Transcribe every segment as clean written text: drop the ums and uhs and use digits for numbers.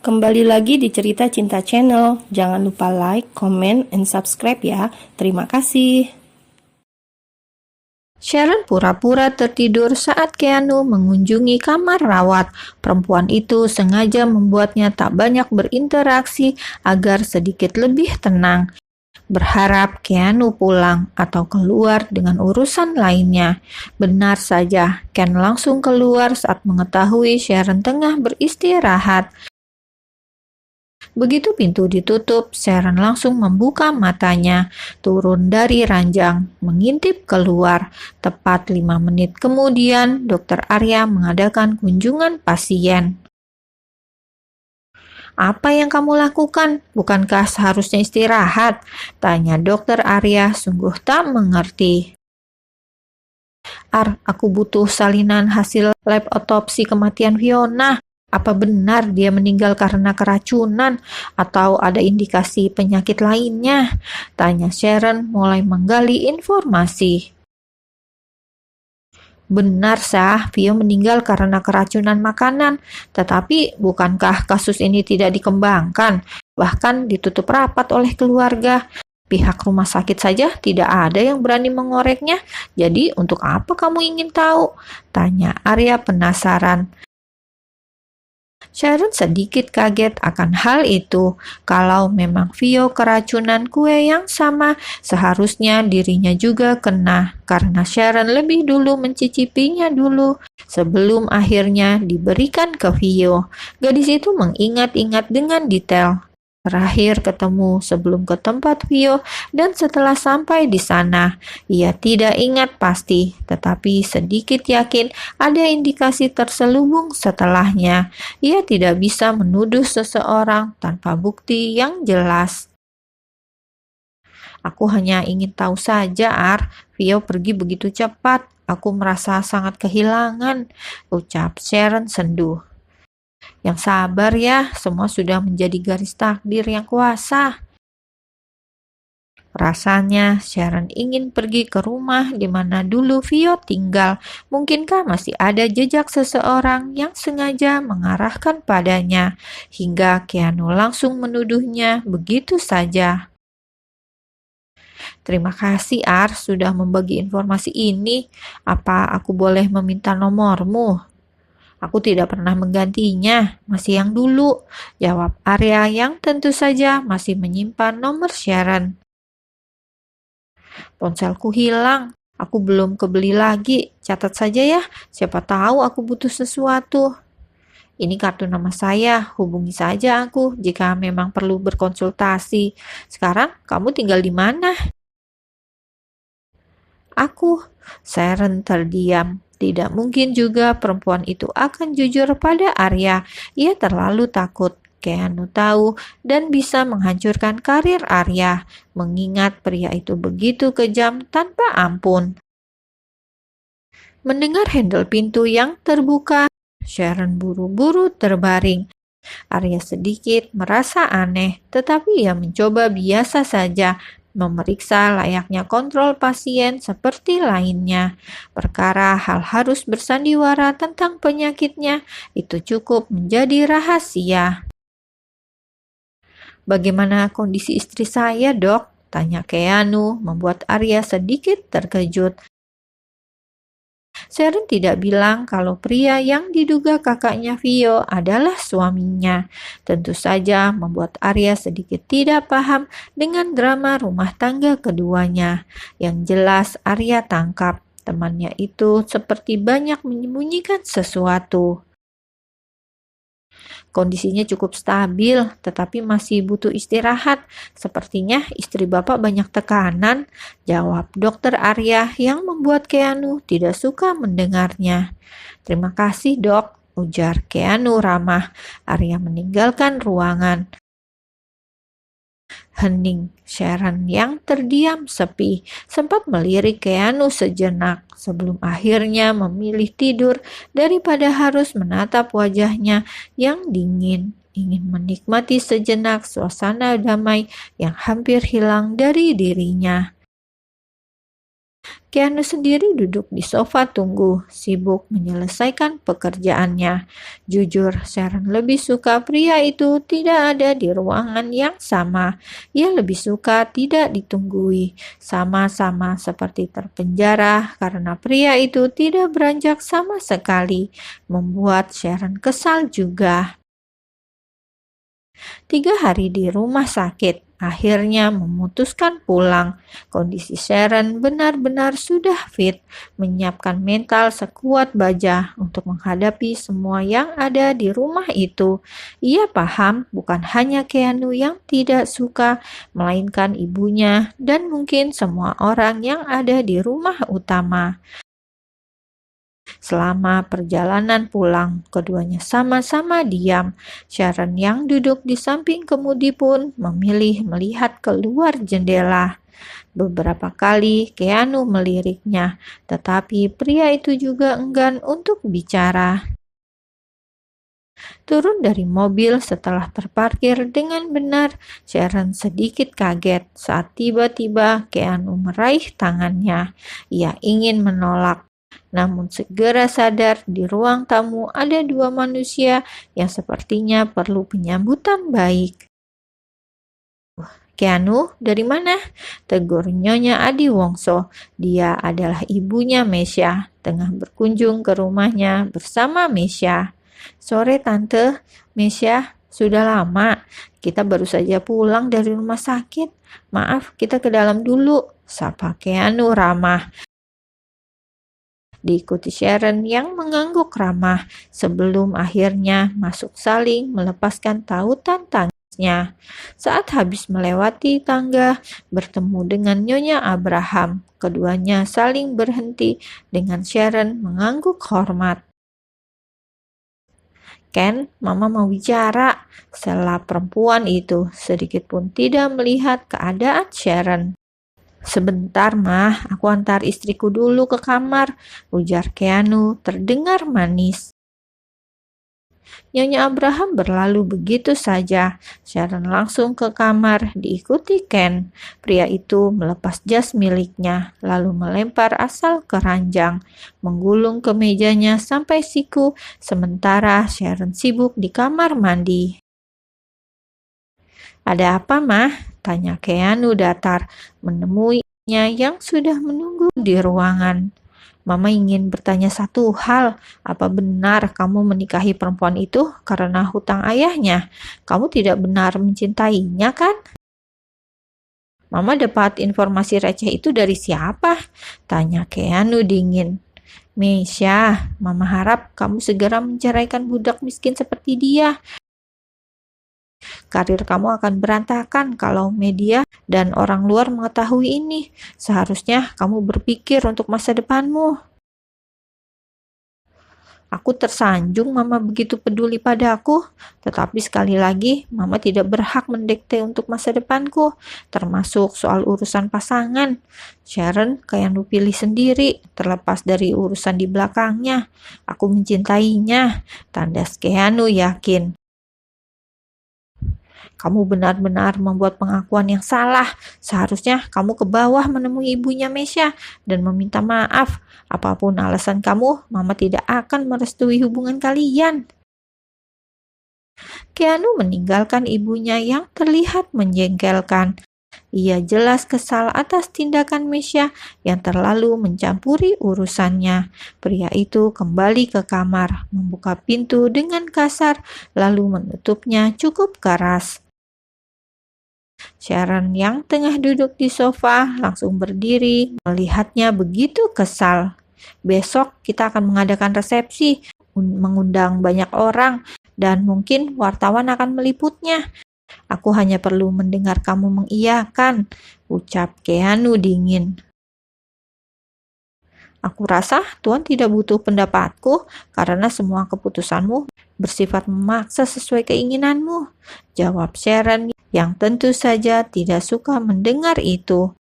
Kembali lagi di Cerita Cinta Channel. Jangan lupa like, comment, and subscribe ya. Terima kasih. Sharon pura-pura tertidur saat Keanu mengunjungi kamar rawat. Perempuan itu sengaja membuatnya tak banyak berinteraksi agar sedikit lebih tenang. Berharap Keanu pulang atau keluar dengan urusan lainnya. Benar saja, Ken langsung keluar saat mengetahui Sharon tengah beristirahat. Begitu pintu ditutup, Sharon langsung membuka matanya, turun dari ranjang, mengintip keluar. Tepat 5 menit kemudian, Dokter Arya mengadakan kunjungan pasien. "Apa yang kamu lakukan? Bukankah seharusnya istirahat?" tanya Dokter Arya sungguh tak mengerti. Aku butuh salinan hasil lab otopsi kematian Fiona. Apa benar dia meninggal karena keracunan atau ada indikasi penyakit lainnya? Tanya Sharon mulai menggali informasi. Benar sah, Vio meninggal karena keracunan makanan. Tetapi bukankah kasus ini tidak dikembangkan? Bahkan ditutup rapat oleh keluarga. Pihak rumah sakit saja tidak ada yang berani mengoreknya. Jadi untuk apa kamu ingin tahu? Tanya Arya penasaran. Sharon sedikit kaget akan hal itu. Kalau memang Vio keracunan kue yang sama, seharusnya dirinya juga kena, karena Sharon lebih dulu mencicipinya dulu, sebelum akhirnya diberikan ke Vio. Gadis itu mengingat-ingat dengan detail. Terakhir ketemu sebelum ke tempat Vio dan setelah sampai di sana. Ia tidak ingat pasti, tetapi sedikit yakin ada indikasi terselubung setelahnya. Ia tidak bisa menuduh seseorang tanpa bukti yang jelas. Aku hanya ingin tahu saja, Vio pergi begitu cepat. Aku merasa sangat kehilangan, ucap Sharon sendu. Yang sabar ya, semua sudah menjadi garis takdir yang kuasa. Rasanya Sharon ingin pergi ke rumah di mana dulu Vio tinggal. Mungkinkah masih ada jejak seseorang yang sengaja mengarahkan padanya, hingga Keanu langsung menuduhnya begitu saja. Terima kasih sudah membagi informasi ini. Apa aku boleh meminta nomormu? Aku tidak pernah menggantinya, masih yang dulu, jawab Arya yang tentu saja masih menyimpan nomor Sharon. Ponselku hilang, aku belum kebeli lagi, catat saja ya, siapa tahu aku butuh sesuatu. Ini kartu nama saya, hubungi saja aku jika memang perlu berkonsultasi. Sekarang kamu tinggal di mana? Aku, Sharon terdiam. Tidak mungkin juga perempuan itu akan jujur pada Arya. Ia terlalu takut. Keanu tahu dan bisa menghancurkan karir Arya, mengingat pria itu begitu kejam tanpa ampun. Mendengar handle pintu yang terbuka, Sharon buru-buru terbaring. Arya sedikit merasa aneh, tetapi ia mencoba biasa saja, memeriksa layaknya kontrol pasien seperti lainnya. Perkara hal harus bersandiwara tentang penyakitnya itu cukup menjadi rahasia. Bagaimana kondisi istri saya, Dok? Tanya Keanu, membuat Arya sedikit terkejut. Sharon tidak bilang kalau pria yang diduga kakaknya Vio adalah suaminya. Tentu saja membuat Arya sedikit tidak paham dengan drama rumah tangga keduanya. Yang jelas Arya tangkap temannya itu seperti banyak menyembunyikan sesuatu. Kondisinya cukup stabil, tetapi masih butuh istirahat. Sepertinya istri Bapak banyak tekanan, jawab Dokter Arya yang membuat Keanu tidak suka mendengarnya. Terima kasih, Dok, ujar Keanu ramah. Arya meninggalkan ruangan. Hening Sharon yang terdiam sepi sempat melirik Keanu sejenak sebelum akhirnya memilih tidur daripada harus menatap wajahnya yang dingin, ingin menikmati sejenak suasana damai yang hampir hilang dari dirinya. Keanu sendiri duduk di sofa tunggu, sibuk menyelesaikan pekerjaannya. Jujur, Sharon lebih suka pria itu tidak ada di ruangan yang sama. Ia lebih suka tidak ditunggui, sama-sama seperti terpenjara karena pria itu tidak beranjak sama sekali. Membuat Sharon kesal juga. 3 hari di rumah sakit, akhirnya memutuskan pulang. Kondisi Sharon benar-benar sudah fit, menyiapkan mental sekuat baja untuk menghadapi semua yang ada di rumah itu. Ia paham bukan hanya Keanu yang tidak suka, melainkan ibunya dan mungkin semua orang yang ada di rumah utama. Selama perjalanan pulang, keduanya sama-sama diam. Sharon yang duduk di samping kemudi pun memilih melihat keluar jendela. Beberapa kali Keanu meliriknya, tetapi pria itu juga enggan untuk bicara. Turun dari mobil setelah terparkir dengan benar, Sharon sedikit kaget saat tiba-tiba Keanu meraih tangannya. Ia ingin menolak, namun segera sadar di ruang tamu ada 2 manusia yang sepertinya perlu penyambutan baik. Keanu, dari mana? Tegur Nyonya Adi Wongso. Dia adalah ibunya Mesya, tengah berkunjung ke rumahnya bersama Mesya. Sore Tante, Mesya, sudah lama. Kita baru saja pulang dari rumah sakit. Maaf, kita ke dalam dulu, sapa Keanu ramah. Diikuti Sharon yang mengangguk ramah sebelum akhirnya masuk saling melepaskan tautan tangisnya. Saat habis melewati tangga bertemu dengan Nyonya Abraham, keduanya saling berhenti dengan Sharon mengangguk hormat. Ken, Mama mau bicara. Sela perempuan itu sedikit pun tidak melihat keadaan Sharon. Sebentar, Mah, aku antar istriku dulu ke kamar, ujar Keanu terdengar manis. Nyonya Abraham berlalu begitu saja. Sharon langsung ke kamar, diikuti Ken. Pria itu melepas jas miliknya, lalu melempar asal ke ranjang, menggulung ke mejanya sampai siku, sementara Sharon sibuk di kamar mandi. Ada apa, Mah? Tanya Keanu datar, menemuinya yang sudah menunggu di ruangan. Mama ingin bertanya satu hal, apa benar kamu menikahi perempuan itu karena hutang ayahnya? Kamu tidak benar mencintainya, kan? Mama dapat informasi receh itu dari siapa? Tanya Keanu dingin. Mesya, Mama harap kamu segera menceraikan budak miskin seperti dia. Karir kamu akan berantakan kalau media dan orang luar mengetahui ini. Seharusnya kamu berpikir untuk masa depanmu. Aku tersanjung Mama begitu peduli padaku, tetapi sekali lagi Mama tidak berhak mendikte untuk masa depanku, termasuk soal urusan pasangan. Sharon kayak lu pilih sendiri, terlepas dari urusan di belakangnya. Aku mencintainya, tandas Keanu yakin. Kamu benar-benar membuat pengakuan yang salah. Seharusnya kamu ke bawah menemui ibunya Mesya dan meminta maaf. Apapun alasan kamu, Mama tidak akan merestui hubungan kalian. Keanu meninggalkan ibunya yang terlihat menjengkelkan. Ia jelas kesal atas tindakan Mesya yang terlalu mencampuri urusannya. Pria itu kembali ke kamar, membuka pintu dengan kasar, lalu menutupnya cukup keras. Sharon yang tengah duduk di sofa langsung berdiri melihatnya begitu kesal. Besok kita akan mengadakan resepsi, mengundang banyak orang, dan mungkin wartawan akan meliputnya. Aku hanya perlu mendengar kamu mengiyakan, ucap Keanu dingin. Aku rasa Tuhan tidak butuh pendapatku karena semua keputusanmu bersifat memaksa sesuai keinginanmu, jawab Sharon yang tentu saja tidak suka mendengar itu.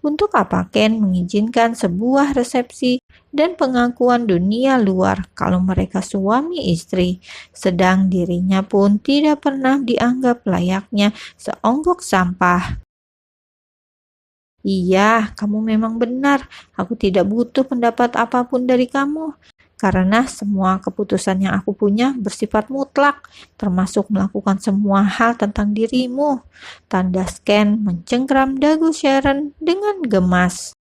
Untuk apa Ken mengizinkan sebuah resepsi dan pengakuan dunia luar kalau mereka suami istri, sedang dirinya pun tidak pernah dianggap layaknya seonggok sampah? Iya, kamu memang benar. Aku tidak butuh pendapat apapun dari kamu. Karena semua keputusan yang aku punya bersifat mutlak, termasuk melakukan semua hal tentang dirimu. Tanda Scan mencengkram dagu Sharon dengan gemas.